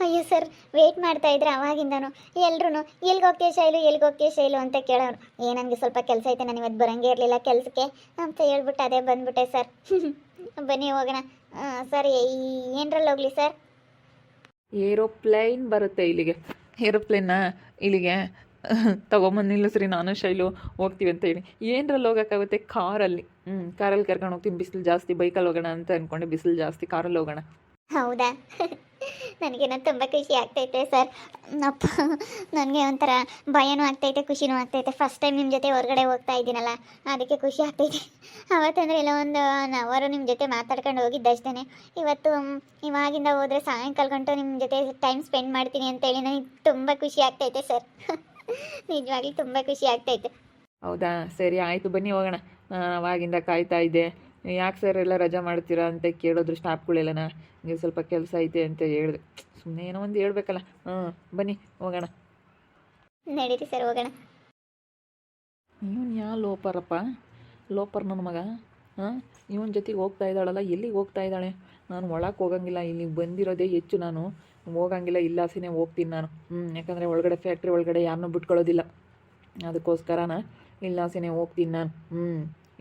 ಅಯ್ಯೋ sir, wait ಮಾಡ್ತಾ ಇದ್ರೆ ಅವಾಗಿಂದನು ಎಲ್ರು ಎಲ್ಲಿಗೆ ಹೋಗ್ತೀಯ ಶೈಲು ಅಂತ ಕೇಳೋರು. ನನಗೆ ಸ್ವಲ್ಪ ಕೆಲಸ ಐತೆ, ನಾನು ಇವತ್ತು ಬರಂಗೇ ಇರಲಿಲ್ಲ ಕೆಲಸಕ್ಕೆ ಅಂತ ಹೇಳ್ಬಿಟ್ಟು ಅದೇ ಬಂದ್ಬಿಟ್ಟೆ ಸರ್. ಬನ್ನಿ ಹೋಗೋಣ. ಸರ್ ಏನರಲ್ಲಿ ಹೋಗಲಿ ಸರ್? ಏರೋಪ್ಲೇನ್ ಬರುತ್ತೆ ಇಲ್ಲಿಗೆ. ಏರೋಪ್ಲೇನಾ ಇಲ್ಲಿಗೆ ತೊಗೊಂಬಂದು ನಿಲ್ಲಿಸ್ರಿ, ನಾನು ಶೈಲು ಹೋಗ್ತೀವಿ ಅಂತ ಹೇಳಿ. ಏನರಲ್ಲಿ ಹೋಗೋಕ್ಕಾಗುತ್ತೆ? ಕಾರಲ್ಲಿ. ಕಾರಲ್ಲಿ ಕರ್ಕೊಂಡು ಹೋಗ್ತೀನಿ. ಬಿಸಿಲು ಜಾಸ್ತಿ, ಬೈಕಲ್ಲಿ ಹೋಗೋಣ ಅಂತ ಅಂದ್ಕೊಂಡೆ, ಬಿಸಿಲು ಜಾಸ್ತಿ, ಕಾರಲ್ಲಿ ಹೋಗೋಣ. ಹೌದಾ? ನನಗೇನೋ ತುಂಬ ಖುಷಿ ಆಗ್ತೈತೆ ಸರ್. ಅಪ್ಪ, ನನಗೆ ಒಂಥರ ಭಯನೂ ಆಗ್ತೈತೆ, ಖುಷಿನೂ ಆಗ್ತೈತೆ. ಫಸ್ಟ್ ಟೈಮ್ ನಿಮ್ಮ ಜೊತೆ ಹೊರಗಡೆ ಹೋಗ್ತಾ ಇದ್ದೀನಲ್ಲ, ಅದಕ್ಕೆ ಖುಷಿ ಆಗ್ತೈತೆ. ಅವತ್ತಂದರೆ ಎಲ್ಲ ಒಂದು ಅವರು ನಿಮ್ಮ ಜೊತೆ ಮಾತಾಡ್ಕೊಂಡು ಹೋಗಿದ್ದಷ್ಟೇ. ಇವತ್ತು ಇವಾಗಿಂದ ಹೋದರೆ ಸಾಯಂಕಾಲ ಗಂಟು ನಿಮ್ಮ ಜೊತೆ ಟೈಮ್ ಸ್ಪೆಂಡ್ ಮಾಡ್ತೀನಿ ಅಂತೇಳಿ ನನಗೆ ತುಂಬ ಖುಷಿ ಆಗ್ತೈತೆ ಸರ್. ನಿಜವಾಗ್ಲೂ ತುಂಬ ಖುಷಿ ಆಗ್ತೈತೆ. ಹೌದಾ, ಸರಿ ಆಯಿತು, ಬನ್ನಿ ಹೋಗೋಣ. ಅವಾಗಿಂದ ಕಾಯ್ತಾ ಇದ್ದೆ. ಯಾಕೆ ಸರ್ ಎಲ್ಲ ರಜಾ ಮಾಡ್ತೀರಾ ಅಂತ ಕೇಳಿದ್ರು ಸ್ಟಾಫ್ಗಳೆಲ್ಲನ. ನೀವು ಸ್ವಲ್ಪ ಕೆಲಸ ಐತೆ ಅಂತ ಹೇಳಿದೆ. ಸುಮ್ಮನೆ ಏನೋ ಒಂದು ಹೇಳ್ಬೇಕಲ್ಲ. ಬನ್ನಿ ಹೋಗೋಣ. ನಡೀರಿ ಸರ್, ಹೋಗೋಣ. ಇವನು ಲೋಪರಪ್ಪ, ಲೋಪರ್ ನನ್ನ ಮಗ. ಇವನ ಜೊತೆಗೆ ಹೋಗ್ತಾ ಇದ್ದಾಳಲ್ಲ, ಎಲ್ಲಿಗೆ ಹೋಗ್ತಾ ಇದ್ದಾಳೆ? ನಾನು ಒಳಗೆ ಹೋಗಂಗಿಲ್ಲ, ಇಲ್ಲಿಗೆ ಬಂದಿರೋದೇ ಹೆಚ್ಚು. ನಾನು ಹೋಗಂಗಿಲ್ಲ, ಇಲ್ಲಾಸಿನೇ ಹೋಗ್ತೀನಿ ನಾನು. ಯಾಕಂದರೆ ಒಳಗಡೆ ಫ್ಯಾಕ್ಟ್ರಿ ಒಳಗಡೆ ಯಾರನ್ನೂ ಬಿಟ್ಕೊಳ್ಳೋದಿಲ್ಲ. ಅದಕ್ಕೋಸ್ಕರನ ಇಲ್ಲಾಸಿನೇ ಹೋಗ್ತೀನಿ ನಾನು.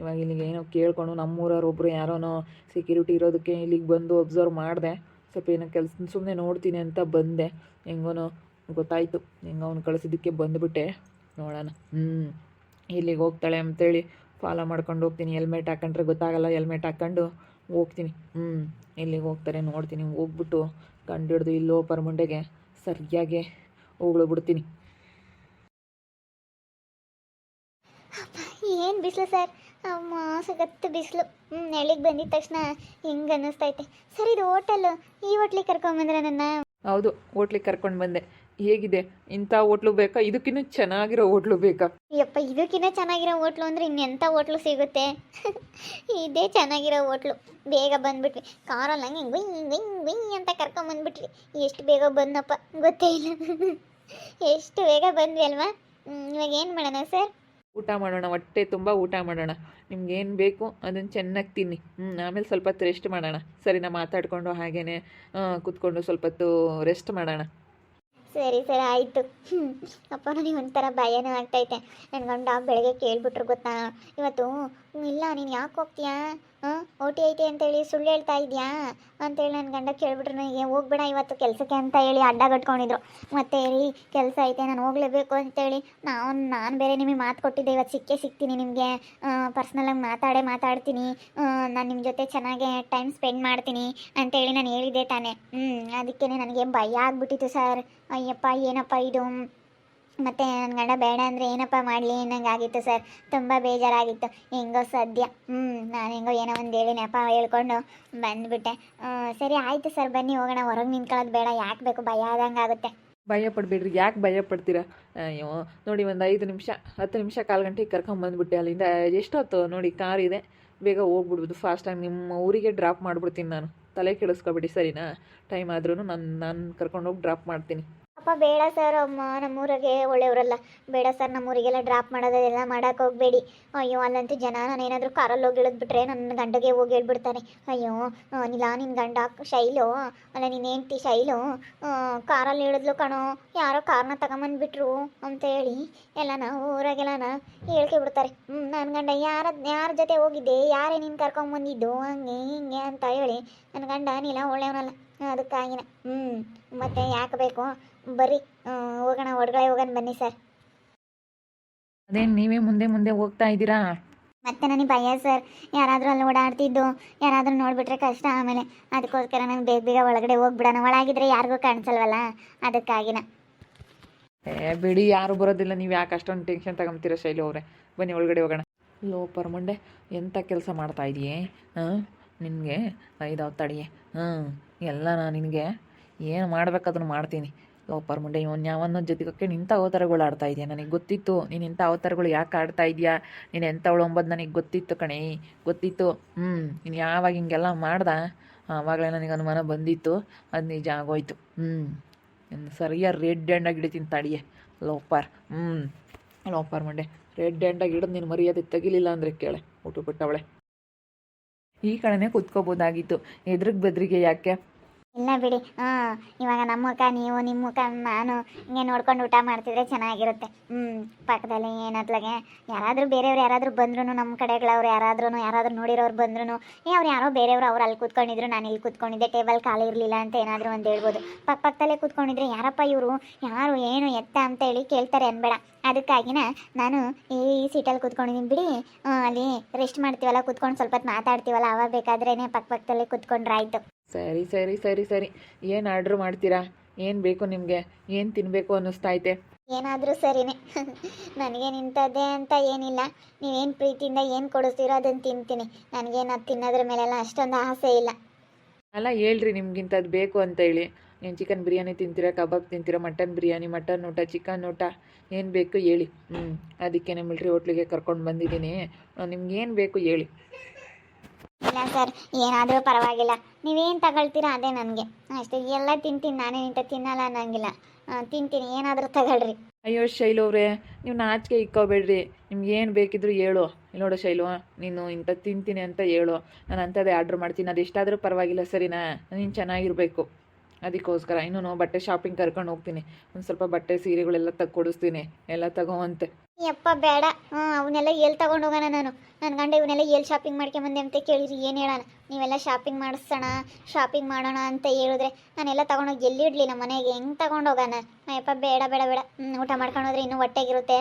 ಇವಾಗ ಇಲ್ಲಿಗೆ ಏನೋ ಕೇಳ್ಕೊಂಡು ನಮ್ಮೂರವ್ರು ಒಬ್ಬರು ಯಾರೋನೋ ಸೆಕ್ಯೂರಿಟಿ ಇರೋದಕ್ಕೆ ಇಲ್ಲಿಗೆ ಬಂದು ಒಬ್ಸರ್ವ್ ಮಾಡಿದೆ. ಸ್ವಲ್ಪ ಏನೋ ಕೆಲಸ ಸುಮ್ಮನೆ ನೋಡ್ತೀನಿ ಅಂತ ಬಂದೆ. ಹೆಂಗೋನೋ ಗೊತ್ತಾಯಿತು, ಹೆಂಗೋ ಅವ್ನು ಕಳಿಸಿದ್ದಕ್ಕೆ ಬಂದುಬಿಟ್ಟೆ. ನೋಡೋಣ ಇಲ್ಲಿಗೆ ಹೋಗ್ತಾಳೆ ಅಂತೇಳಿ ಫಾಲೋ ಮಾಡ್ಕೊಂಡು ಹೋಗ್ತೀನಿ. ಹೆಲ್ಮೆಟ್ ಹಾಕೊಂಡ್ರೆ ಗೊತ್ತಾಗಲ್ಲ, ಹೆಲ್ಮೆಟ್ ಹಾಕ್ಕೊಂಡು ಹೋಗ್ತೀನಿ. ಎಲ್ಲಿಗೆ ಹೋಗ್ತಾರೆ ನೋಡ್ತೀನಿ. ಹೋಗ್ಬಿಟ್ಟು ಕಂಡು ಹಿಡ್ದು ಇಲ್ಲೋ ಪರ್ಮುಂಡೆಗೆ ಸರಿಯಾಗಿ ಹೋಗ್ಬಿಡ್ತೀನಿ. ಏನು ಬಿಸಿಲು ಸರ್, ಸಗತ್ತು ಬಿಸಿಲು. ನೆಳಿಗೆ ಬಂದಿದ ತಕ್ಷಣ ಹಿಂಗೆ ಅನ್ನಿಸ್ತೈತೆ ಸರ್. ಇದು ಹೋಟೆಲು, ಈ ಹೋಟ್ಲಿಗೆ ಕರ್ಕೊಂಬಂದ್ರೆ ನನ್ನ? ಹೌದು, ಹೋಟ್ಲಿಗೆ ಕರ್ಕೊಂಡು ಬಂದೆ. ಹೇಗಿದೆ? ಇಂಥ ಹೋಟ್ಲು ಬೇಕಾ? ಇದಕ್ಕಿನ್ನೂ ಚೆನ್ನಾಗಿರೋ ಹೋಟ್ಲು ಬೇಕಾ? ಯಪ್ಪ, ಇದಕ್ಕಿಂತ ಚೆನ್ನಾಗಿರೋ ಹೋಟ್ಲು ಅಂದರೆ ಇನ್ನೆಂಥ ಹೋಟ್ಲು ಸಿಗುತ್ತೆ? ಇದೇ ಚೆನ್ನಾಗಿರೋ ಹೋಟ್ಲು. ಬೇಗ ಬಂದುಬಿಟ್ವಿ ಕಾರಲ್ಲಿ, ಹಂಗೆ ಗುಯ್ ಅಂತ ಕರ್ಕೊಂಬಂದ್ಬಿಟ್ರಿ. ಎಷ್ಟು ಬೇಗ ಬಂದಪ್ಪ ಗೊತ್ತೇ ಇಲ್ಲ. ಎಷ್ಟು ಬೇಗ ಬಂದ್ವಿ ಅಲ್ವಾ? ಇವಾಗ ಏನು ಮಾಡೋಣ ಸರ್? ಊಟ ಮಾಡೋಣ, ಹೊಟ್ಟೆ ತುಂಬ ಊಟ ಮಾಡೋಣ. ನಿಮ್ಗೇನು ಬೇಕು ಅದನ್ನು ಚೆನ್ನಾಗಿ ತಿನ್ನಿ. ಆಮೇಲೆ ಸ್ವಲ್ಪ ಹೊತ್ತು ರೆಸ್ಟ್ ಮಾಡೋಣ. ಸರಿನಾ? ಮಾತಾಡಿಕೊಂಡು ಹಾಗೇ ಕೂತ್ಕೊಂಡು ಸ್ವಲ್ಪ ಹೊತ್ತು ರೆಸ್ಟ್ ಮಾಡೋಣ. ಸರಿ ಸರ್, ಆಯಿತು. ಅಪ್ಪ, ನನಗೆ ಒಂಥರ ಭಯನೂ ಆಗ್ತೈತೆ. ನನ್ನ ಗಂಡ ಬೆಳಗ್ಗೆ ಕೇಳಿಬಿಟ್ರು ಗೊತ್ತಾ ಇವತ್ತು. ಇಲ್ಲ, ನೀನು ಯಾಕೆ ಹೋಗ್ತೀಯಾ? ಓಟಿ ಐತೆ ಅಂತೇಳಿ ಸುಳ್ಳು ಹೇಳ್ತಾ ಇದೆಯಾ ಅಂತೇಳಿ ನನ್ನ ಗಂಡ ಕೇಳಿಬಿಟ್ರು. ನನಗೆ ಹೋಗ್ಬೇಡ ಇವತ್ತು ಕೆಲಸಕ್ಕೆ ಅಂತ ಹೇಳಿ ಅಡ್ಡ ಕಟ್ಕೊಂಡಿದ್ರು. ಮತ್ತೆ ಹೇಳಿ ಕೆಲಸ ಐತೆ, ನಾನು ಹೋಗಲೇಬೇಕು ಅಂತೇಳಿ ನಾನು ಬೇರೆ ನಿಮಗೆ ಮಾತು ಕೊಟ್ಟಿದ್ದೆ, ಇವತ್ತು ಸಿಗ್ತೀನಿ ನಿಮಗೆ. ಪರ್ಸ್ನಲಾಗಿ ಮಾತಾಡ್ತೀನಿ. ನಾನು ನಿಮ್ಮ ಜೊತೆ ಚೆನ್ನಾಗಿ ಟೈಮ್ ಸ್ಪೆಂಡ್ ಮಾಡ್ತೀನಿ ಅಂತೇಳಿ ನಾನು ಹೇಳಿದ್ದೆ ತಾನೆ. ಅದಕ್ಕೇ ನನಗೆ ಭಯ ಆಗ್ಬಿಟ್ಟಿತ್ತು ಸರ್. ಅಯ್ಯಪ್ಪ, ಏನಪ್ಪ ಇದು? ಮತ್ತು ನನ್ನ ಗಂಡ ಬೇಡ ಅಂದರೆ ಏನಪ್ಪ ಮಾಡಲಿ ಅನ್ನಂಗಾಗಿತ್ತು ಸರ್. ತುಂಬ ಬೇಜಾರಾಗಿತ್ತು. ಹೆಂಗೋ ಸದ್ಯ ನಾನು ಹೆಂಗೋ ಏನೋ ಒಂದು ಹೇಳಿ ನೆಪ ಹೇಳ್ಕೊಂಡು ಬಂದುಬಿಟ್ಟೆ. ಸರಿ ಆಯಿತು ಸರ್, ಬನ್ನಿ ಹೋಗೋಣ. ಹೊರಗೆ ನಿಂತ್ಕೊಳ್ಳೋದು ಬೇಡ, ಯಾಕೆ ಬೇಕು? ಭಯ ಆದಂಗೆ ಆಗುತ್ತೆ. ಭಯ ಪಡಬೇಡ್ರಿ. ಯಾಕೆ ಭಯ ಪಡ್ತೀರಾ? ಅಯ್ಯೋ ನೋಡಿ, ಒಂದು 5 ನಿಮಿಷ 10 ನಿಮಿಷ ಕಾಲು ಗಂಟೆಗೆ ಕರ್ಕೊಂಬಂದುಬಿಟ್ಟೆ. ಅಲ್ಲಿಂದ ಎಷ್ಟೊತ್ತು ನೋಡಿ, ಕಾರ್ ಇದೆ, ಬೇಗ ಹೋಗ್ಬಿಡ್ಬೋದು ಫಾಸ್ಟಾಗಿ. ನಿಮ್ಮ ಊರಿಗೆ ಡ್ರಾಪ್ ಮಾಡಿಬಿಡ್ತೀನಿ ನಾನು. ತಲೆ ಕೆಡಿಸ್ಕೊಬೇಡಿ, ಸರಿನಾ? ಟೈಮ್ ಆದ್ರೂ ನಾನು ಕರ್ಕೊಂಡೋಗಿ ಡ್ರಾಪ್ ಮಾಡ್ತೀನಿ. ಅಪ್ಪ ಬೇಡ ಸರ್, ಅಮ್ಮ ನಮ್ಮೂರಿಗೆ ಒಳ್ಳೆಯವರಲ್ಲ. ಬೇಡ ಸರ್, ನಮ್ಮೂರಿಗೆಲ್ಲ ಡ್ರಾಪ್ ಮಾಡೋದೆಲ್ಲ ಮಾಡೋಕೆ ಹೋಗಬೇಡಿ. ಅಯ್ಯೋ, ಅಲ್ಲಂತೂ ಜನ ನಾನು ಏನಾದರೂ ಕಾರಲ್ಲಿ ಹೋಗಿ ಇಳಿದ್ಬಿಟ್ರೆ ನನ್ನ ಗಂಡಗೆ ಹೋಗಿ ಹೇಳ್ಬಿಡ್ತಾನೆ. ಅಯ್ಯೋ ನಿಲ್ಲ, ನಿನ್ನ ಗಂಡ ಶೈಲು ಅಲ್ಲ, ನಿನ್ನ ಹೆಂಡ್ತಿ ಶೈಲು ಕಾರಲ್ಲಿ ಇಳಿದ್ಲು ಕಣೋ, ಯಾರೋ ಕಾರ್ನ ತಗೊಂಬಂದ್ಬಿಟ್ರು ಅಂತೇಳಿ ಎಲ್ಲನ ಊರಾಗೆಲ್ಲನ ಹೇಳ್ಕೊಬಿಡ್ತಾರೆ. ನನ್ನ ಗಂಡ ಯಾರ ಜೊತೆ ಹೋಗಿದ್ದೆ, ಯಾರೇ ನೀನು ಕರ್ಕೊಂಬಂದಿದ್ದು, ಹಂಗೆ ಹಿಂಗೆ ಅಂತ ಹೇಳಿ ನನ್ನ ಗಂಡ ನೀಲ ಒಳ್ಳೆಯವನಲ್ಲ. ಅದಕ್ಕಾಗಿನ ಮತ್ತೆ ಯಾಕೆ ಬೇಕು? ಬರ್ರಿ ಹೋಗೋಣ, ಹೊರಗಡೆ ಹೋಗೋಣ ಬನ್ನಿ ಸರ್. ಅದೇನು ನೀವೇ ಮುಂದೆ ಹೋಗ್ತಾ ಇದ್ದೀರಾ? ಮತ್ತೆ ನನಗೆ ಭಯ ಸರ್. ಯಾರಾದರೂ ಅಲ್ಲಿ ಓಡಾಡ್ತಿದ್ದು ಯಾರಾದರೂ ನೋಡಿಬಿಟ್ರೆ ಕಷ್ಟ ಆಮೇಲೆ. ಅದಕ್ಕೋಸ್ಕರ ನಾನು ಬೇಗ ಒಳಗಡೆ ಹೋಗ್ಬಿಡೋಣ. ಒಳಗಿದ್ರೆ ಯಾರಿಗೂ ಕಾಣಿಸಲ್ವಲ್ಲ, ಅದಕ್ಕಾಗಿನ. ಬಿಡಿ, ಯಾರು ಬರೋದಿಲ್ಲ. ನೀವು ಯಾಕೆ ಅಷ್ಟೊಂದು ಟೆನ್ಷನ್ ತಗೊಂತೀರ ಶೈಲಿ ಅವರೇ? ಬನ್ನಿ ಒಳಗಡೆ ಹೋಗೋಣ. ಲೋಪರ್ ಮಂಡೆ, ಎಂಥ ಕೆಲಸ ಮಾಡ್ತಾ ಇದೆಯೇ? ನಿನಗೆ ಐದಾವ್ ತಡಿಯೇ. ಎಲ್ಲ ನಾನು ನಿನಗೆ ಏನು ಮಾಡ್ಬೇಕಾದ್ರೂ ಮಾಡ್ತೀನಿ. ಲೋಪರ್ ಮುಂಡೆ, ಇವನು ಯಾವನ್ನೋ ಜೊತೆಗೆ ನಿಂತ ಅವತಾರಗಳು ಆಡ್ತಾ ಇದೆಯಾ? ನನಗೆ ಗೊತ್ತಿತ್ತು ನೀನು ಇಂಥ ಅವತಾರಗಳು ಯಾಕೆ ಆಡ್ತಾ ಇದೆಯಾ. ನೀನು ಎಂಥವಳು ಅಂಬೋದು ನನಗೆ ಗೊತ್ತಿತ್ತು ಕಣೆ, ಗೊತ್ತಿತ್ತು. ನೀನು ಯಾವಾಗ ಹಿಂಗೆಲ್ಲ ಮಾಡ್ದೆ ಆವಾಗಲೇ ನನಗೆ ಅನುಮಾನ ಬಂದಿತ್ತು. ಅದು ನಿಜ ಆಗೋಯ್ತು. ಸರಿಯಾಗಿ ರೆಡ್ ಹ್ಯಾಂಡಾಗಿ ಹಿಡಿತೀನಿ ತಡಿಯೇ ಲೋಪರ್. ಲೋಪರ್ ಮಂಡೆ, ರೆಡ್ ಹ್ಯಾಂಡಾಗಿ ಹಿಡಿದು ನೀನು ಮರ್ಯಾದೆ ತೆಗಿಲಿಲ್ಲ ಅಂದರೆ ಕೇಳೆ ಊಟ ಬಿಟ್ಟವಳೆ. ಈ ಕಡೆನೇ ಕುತ್ಕೋಬೋದಾಗಿತ್ತು, ಎದುರಿಗೆ ಬೆದ್ರಿಗೆ ಯಾಕೆ? ಇಲ್ಲ ಬಿಡಿ, ಇವಾಗ ನಮ್ಮ ಮುಖ ನೀವು, ನಿಮ್ಮ ಮುಖ ನಾನು ಹಿಂಗೆ ನೋಡ್ಕೊಂಡು ಊಟ ಮಾಡ್ತಿದ್ರೆ ಚೆನ್ನಾಗಿರುತ್ತೆ. ಪಕ್ಕದಲ್ಲಿ ಏನತ್ಲಾಗೆ ಯಾರಾದರೂ ಬೇರೆಯವ್ರು ಯಾರಾದರೂ ಬಂದ್ರೂ, ನಮ್ಮ ಕಡೆಗಳವ್ರು ಯಾರಾದರೂ ನೋಡಿರೋರು ಬಂದ್ರೂ, ಅವ್ರು ಯಾರೋ ಬೇರೆಯವರು ಅವ್ರು ಅಲ್ಲಿ ಕೂತ್ಕೊಂಡಿದ್ರು, ನಾನು ಇಲ್ಲಿ ಕೂತ್ಕೊಂಡಿದ್ದೆ, ಟೇಬಲ್ ಖಾಲಿ ಇರಲಿಲ್ಲ ಅಂತ ಏನಾದರೂ ಒಂದು ಹೇಳ್ಬೋದು. ಪಕ್ಕದಲ್ಲೇ ಕೂತ್ಕೊಂಡಿದ್ರೆ ಯಾರಪ್ಪ ಇವರು, ಯಾರು ಏನು ಎತ್ತ ಅಂತ ಹೇಳಿ ಕೇಳ್ತಾರೆ ಅನ್ಬೇಡ. ಅದಕ್ಕಾಗಿನ ನಾನು ಈ ಸೀಟಲ್ಲಿ ಕೂತ್ಕೊಂಡಿದ್ದೀನಿ ಬಿಡಿ, ಅಲ್ಲಿ ರೆಸ್ಟ್ ಮಾಡ್ತೀವಲ್ಲ, ಕೂತ್ಕೊಂಡು ಸ್ವಲ್ಪ ಹೊತ್ತು ಮಾತಾಡ್ತೀವಲ್ಲ, ಅವಾಗ ಬೇಕಾದ್ರೇ ಪಕ್ಕದಲ್ಲೇ ಕೂತ್ಕೊಂಡ್ರೆ ಆಯಿತು. ಸರಿ ಸರಿ ಸರಿ ಸರಿ, ಏನು ಆರ್ಡ್ರ್ ಮಾಡ್ತೀರಾ? ಏನು ಬೇಕು ನಿಮಗೆ? ಏನು ತಿನ್ನಬೇಕು ಅನ್ನಿಸ್ತೈತೆ? ಏನಾದರೂ ಸರಿನೇ. ನನಗೆ ನಿಂತದ್ದೇ ಅಂತ ಏನಿಲ್ಲ, ನೀವೇನು ಪ್ರೀತಿಯಿಂದ ಏನು ಕೊಡಿಸ್ತೀರೋ ಅದನ್ನು ತಿಂತೀನಿ. ನನಗೇನು ಅದು ತಿನ್ನೋದ್ರ ಮೇಲೆಲ್ಲ ಅಷ್ಟೊಂದು ಆಸೆ ಇಲ್ಲ. ಅಲ್ಲ ಹೇಳ್ರಿ, ನಿಮ್ಗಿಂಥದ್ದು ಬೇಕು ಅಂತ ಹೇಳಿ. ಏನು ಚಿಕನ್ ಬಿರಿಯಾನಿ ತಿಂತೀರಾ, ಕಬಾಬ್ ತಿಂತೀರಾ, ಮಟನ್ ಬಿರಿಯಾನಿ, ಮಟನ್ ಊಟ, ಚಿಕನ್ ಊಟ, ಏನು ಬೇಕು ಹೇಳಿ. ಅದಕ್ಕೆ ಮಿಲ್ಟ್ರಿ ಹೋಟ್ಲಿಗೆ ಕರ್ಕೊಂಡು ಬಂದಿದ್ದೀನಿ. ನಿಮ್ಗೆ ಏನು ಬೇಕು ಹೇಳಿ. ಇಲ್ಲ ಸರ್, ಏನಾದರೂ ಪರವಾಗಿಲ್ಲ, ನೀವೇನು ತಗೊಳ್ತೀರಾ ಅದೇ ನನಗೆ ಅಷ್ಟೇ. ಎಲ್ಲ ತಿಂತೀನಿ, ನಾನೇ ಇಂಥ ತಿನ್ನಲ್ಲ ಅನ್ನಂಗಿಲ್ಲ, ತಿಂತೀನಿ, ಏನಾದರೂ ತಗೊಳ್ರಿ. ಅಯ್ಯೋ ಶೈಲು ಅವರೇ, ನೀವು ನಾಚಿಕೆ ಇಕ್ಕೋಬೇಡ್ರಿ. ನಿಮ್ಗೆ ಏನು ಬೇಕಿದ್ರು ಹೇಳು. ನೋಡು ಶೈಲು, ನೀನು ಇಂಥ ತಿಂತೀನಿ ಅಂತ ಹೇಳು, ನಾನು ಅಂಥದ್ದೇ ಆರ್ಡ್ರ್ ಮಾಡ್ತೀನಿ. ಅದು ಎಷ್ಟಾದರೂ ಪರವಾಗಿಲ್ಲ, ಸರಿನಾ? ನೀನು ಚೆನ್ನಾಗಿರಬೇಕು. ಅದಕ್ಕೋಸ್ಕರ ಇನ್ನೂ ಬಟ್ಟೆ ಶಾಪಿಂಗ್ ಕರ್ಕೊಂಡು ಹೋಗ್ತೀನಿ. ಒಂದು ಸ್ವಲ್ಪ ಬಟ್ಟೆ ಸೀರೆಗಳೆಲ್ಲ ಕೊಡಿಸ್ತೀನಿ, ಎಲ್ಲ ತಗೋವಂತೆ. ಯಪ್ಪ ಬೇಡ, ಅವನ್ನೆಲ್ಲ ಎಲ್ಲಿ ತಗೊಂಡು ಹೋಗೋಣ ನಾನು? ನನ್ನ ಗಂಡ ಇವನ್ನೆಲ್ಲ ಎಲ್ಲಿ ಶಾಪಿಂಗ್ ಮಾಡ್ಕೊಂಬಂದೆ ಅಂತ ಕೇಳಿರಿ, ಏನು ಹೇಳೋಣ? ನೀವೆಲ್ಲ ಶಾಪಿಂಗ್ ಮಾಡೋಣ ಅಂತ ಹೇಳಿದ್ರೆ ನಾನೆಲ್ಲ ತೊಗೊಂಡೋಗಿ ಎಲ್ಲಿ ಇಡಲಿ? ನಮ್ಮ ಮನೆಗೆ ಹೆಂಗೆ ತೊಗೊಂಡು ಹೋಗೋಣ? ಯಪ್ಪ ಬೇಡ ಬೇಡ ಬೇಡ. ಊಟ ಮಾಡ್ಕೊಂಡು ಹೋದ್ರೆ ಇನ್ನೂ ಹೊಟ್ಟೆಗಿರುತ್ತೆ,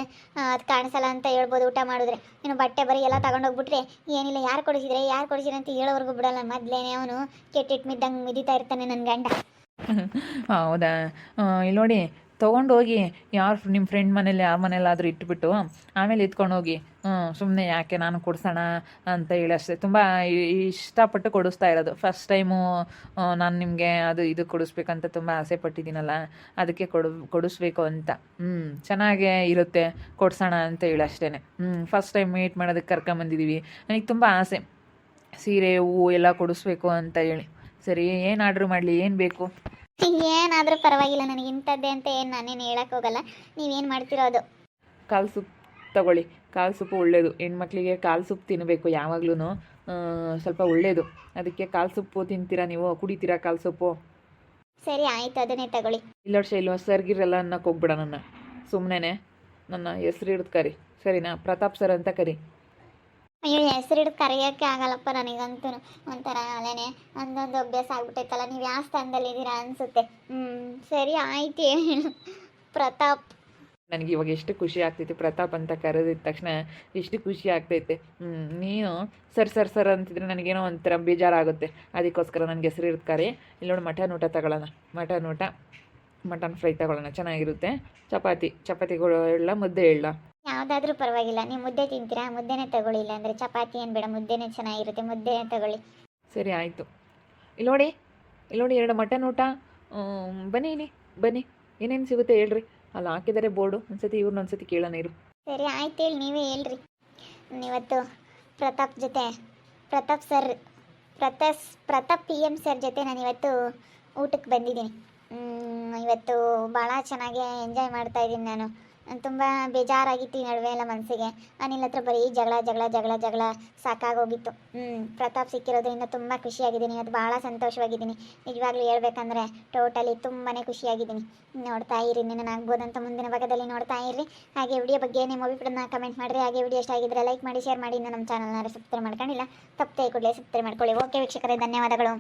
ಅದು ಕಾಣಿಸಲ್ಲ ಅಂತ ಹೇಳ್ಬೋದು. ಊಟ ಮಾಡಿದ್ರೆ ಇನ್ನು ಬಟ್ಟೆ ಬರೀ ಎಲ್ಲ ತೊಗೊಂಡೋಗ್ಬಿಟ್ರೆ ಏನಿಲ್ಲ, ಯಾರು ಕೊಡಿಸಿದ್ರೆ ಅಂತ ಹೇಳೋವರೆಗೂ ಬಿಡಲ್ಲ. ಮೊದಲೇನೆ ಅವನು ಕೆಟ್ಟಿಟ್ಟು ಮಿದಿತಾ ಇರ್ತಾನೆ ನನ್ನ ಗಂಡ. ಹೌದಾ? ಇಲ್ಲಿ ನೋಡಿ, ತೊಗೊಂಡೋಗಿ ಯಾರು ನಿಮ್ಮ ಫ್ರೆಂಡ್ ಮನೇಲಿ ಯಾರ ಮನೇಲಾದರೂ ಇಟ್ಬಿಟ್ಟು ಆಮೇಲೆ ಎತ್ಕೊಂಡು ಹೋಗಿ. ಸುಮ್ಮನೆ ಯಾಕೆ, ನಾನು ಕೊಡ್ಸೋಣ ಅಂತ ಹೇಳಿ ಅಷ್ಟೇ. ತುಂಬ ಇಷ್ಟಪಟ್ಟು ಕೊಡಿಸ್ತಾ ಇರೋದು. ಫಸ್ಟ್ ಟೈಮು ನಾನು ನಿಮಗೆ ಅದು ಇದು ಕೊಡಿಸ್ಬೇಕಂತ ತುಂಬ ಆಸೆ ಪಟ್ಟಿದ್ದೀನಲ್ಲ, ಅದಕ್ಕೆ ಕೊಡಿಸ್ಬೇಕು ಅಂತ. ಚೆನ್ನಾಗೇ ಇರುತ್ತೆ, ಕೊಡ್ಸೋಣ ಅಂತ ಹೇಳಿ ಅಷ್ಟೇ. ಫಸ್ಟ್ ಟೈಮ್ ಮೀಟ್ ಮಾಡೋದಕ್ಕೆ ಕರ್ಕೊಂಬಂದಿದ್ದೀವಿ. ನನಗೆ ತುಂಬ ಆಸೆ, ಸೀರೆ ಹೂವು ಎಲ್ಲ ಕೊಡಿಸ್ಬೇಕು ಅಂತ ಹೇಳಿ. ಸರಿ, ಏನು ಆರ್ಡ್ರ್ ಮಾಡಲಿ? ಏನು ಬೇಕು? ಏನಾದರೂ ಪರವಾಗಿಲ್ಲ, ನನಗೆ ಇಂಥದ್ದೇ ಅಂತ ಏನು ನಾನೇನು ಹೇಳಕ್ಕೆ ಹೋಗಲ್ಲ. ನೀವೇನು ಮಾಡ್ತಿರೋ ಅದು. ಕಾಲು ಸೂಪ್ ತಗೊಳ್ಳಿ. ಕಾಲು ಸೂಪು ಒಳ್ಳೆಯದು. ಹೆಣ್ಮಕ್ಳಿಗೆ ಕಾಲು ಸೂಪ್ ತಿನ್ನಬೇಕು ಯಾವಾಗ್ಲೂ, ಸ್ವಲ್ಪ ಒಳ್ಳೆಯದು. ಅದಕ್ಕೆ ಕಾಲು ಸೂಪು ತಿಂತೀರಾ ನೀವು? ಕುಡಿತೀರಾ ಕಾಲು ಸೂಪು? ಸರಿ ಆಯಿತು, ಅದನ್ನೇ ತಗೊಳ್ಳಿ. ಇಲ್ಲ ಶೈಲು, ಸರ್ಗಿರಲ್ಲ ಅನ್ನಕ್ಕೆ ಹೋಗ್ಬೇಡ. ಸುಮ್ಮನೆ ನನ್ನ ಹೆಸ್ರು ಹಿಡ್ದು ಕರಿ, ಸರಿನಾ? ಪ್ರತಾಪ್ ಸರ್ ಅಂತ ಕರಿ. ಅಯ್ಯೋ, ಹೆಸರು ಹಿಡಿದು ಕರೆಯೋಕ್ಕೆ ಆಗಲ್ಲಪ್ಪ ನನಗಂತೂ. ಒಂಥರ ಅಲ್ಲೇನೆ ಒಂದೊಂದು ಅಭ್ಯಾಸ ಆಗ್ಬಿಟ್ಟೈತಲ್ಲ. ನೀವು ಯಾವ ಸ್ಥಾನದಲ್ಲಿದ್ದೀರಾ ಅನಿಸುತ್ತೆ. ಸರಿ ಆಯ್ತು, ಹೇಳು ಪ್ರತಾಪ್. ನನಗೆ ಇವಾಗ ಎಷ್ಟು ಖುಷಿ ಆಗ್ತೈತೆ ಪ್ರತಾಪ್ ಅಂತ ಕರೆದಿದ ತಕ್ಷಣ, ಎಷ್ಟು ಖುಷಿ ಆಗ್ತೈತೆ. ನೀನು ಸರ್ ಅಂತಿದ್ರೆ ನನಗೇನೋ ಒಂಥರ ಬೇಜಾರಾಗುತ್ತೆ. ಅದಕ್ಕೋಸ್ಕರ ನನಗೆ ಹೆಸರು ಇರ್ತಾರೆ. ಇಲ್ಲಿ ನೋಡಿ, ಮಟನ್ ಊಟ ತಗೊಳ್ಳೋಣ. ಮಟನ್ ಫ್ರೈ ತಗೊಳ್ಳೋಣ, ಚೆನ್ನಾಗಿರುತ್ತೆ. ಚಪಾತಿಗಳು ಎಲ್ಲ, ಮುದ್ದೆ ಹೇಳ? ಯಾವುದಾದ್ರೂ ಪರವಾಗಿಲ್ಲ. ನೀವು ಮುದ್ದೆ ತಿಂತೀರಾ? ಮುದ್ದೆನೇ ತಗೊಳ್ಳಿ, ಇಲ್ಲ ಅಂದರೆ ಚಪಾತಿ ಏನು ಬೇಡ, ಮುದ್ದೆನೇ ಚೆನ್ನಾಗಿರುತ್ತೆ, ಮುದ್ದೆನೇ ತಗೊಳ್ಳಿ. ಸರಿ ಆಯಿತು. ಇಲ್ಲಿ ನೋಡಿ 2 ಮಟನ್ ಊಟ. ಬನ್ನಿ, ಏನೇನು ಸಿಗುತ್ತೆ ಹೇಳ್ರಿ. ಅಲ್ಲಿ ಹಾಕಿದ್ದಾರೆ ಬೋರ್ಡು. ಒಂದ್ಸತಿ ಇವ್ರನ್ನೊಂದ್ಸತಿ ಕೇಳೋಣ ಇರು. ಸರಿ ಆಯ್ತು, ಹೇಳಿ, ನೀವೇ ಹೇಳ್ರಿ. ಇವತ್ತು ಪ್ರತಾಪ್ PM ಸರ್ ಜೊತೆ ನಾನು ಇವತ್ತು ಊಟಕ್ಕೆ ಬಂದಿದ್ದೀನಿ. ಇವತ್ತು ಭಾಳ ಚೆನ್ನಾಗಿ ಎಂಜಾಯ್ ಮಾಡ್ತಾಯಿದ್ದೀನಿ ನಾನು. ತುಂಬ ಬೇಜಾರಾಗಿತ್ತು ಈ ನಡುವೆ ಎಲ್ಲ ಮನಸ್ಸಿಗೆ. ಅನಿಲ್ ಹತ್ರ ಬರೀ ಜಗಳ ಸಾಕಾಗೋಗಿತ್ತು. ಪ್ರತಾಪ್ ಸಿಕ್ಕಿರೋದ್ರಿಂದ ತುಂಬ ಖುಷಿಯಾಗಿದ್ದೀನಿ. ಇವತ್ತು ಭಾಳ ಸಂತೋಷವಾಗಿದ್ದೀನಿ. ನಿಜವಾಗ್ಲೂ ಹೇಳ್ಬೇಕಂದ್ರೆ ಟೋಟಲಿ ತುಂಬಾ ಖುಷಿಯಾಗಿದ್ದೀನಿ. ನೋಡ್ತಾ ಇರಿ, ಆಗ್ಬೋದಂತ ಮುಂದಿನ ಭಾಗದಲ್ಲಿ ನೋಡ್ತಾ ಇರ್ರಿ. ಹಾಗೆ ವಿಡಿಯೋ ಬಗ್ಗೆ ನಿಮ್ಮ ಅಭಿಪ್ರಾಯನ ಕಮೆಂಟ್ ಮಾಡಿರಿ. ಹಾಗೆ ವಿಡಿಯೋ ಇಷ್ಟ ಆಗಿದ್ರೆ ಲೈಕ್ ಮಾಡಿ, ಶೇರ್ ಮಾಡಿ. ಇನ್ನು ನಮ್ಮ ಚಾನಲ್ನ ಸಬ್ಸ್ಕ್ರೈಬ್ ಮಾಡ್ಕೊಂಡಿಲ್ಲ, ತಪ್ಪದೆ ಕೂಡಲೇ ಸಬ್ಸ್ಕ್ರೈಬ್ ಮಾಡ್ಕೊಳ್ಳಿ. ಓಕೆ ವೀಕ್ಷಕರೇ, ಧನ್ಯವಾದಗಳು.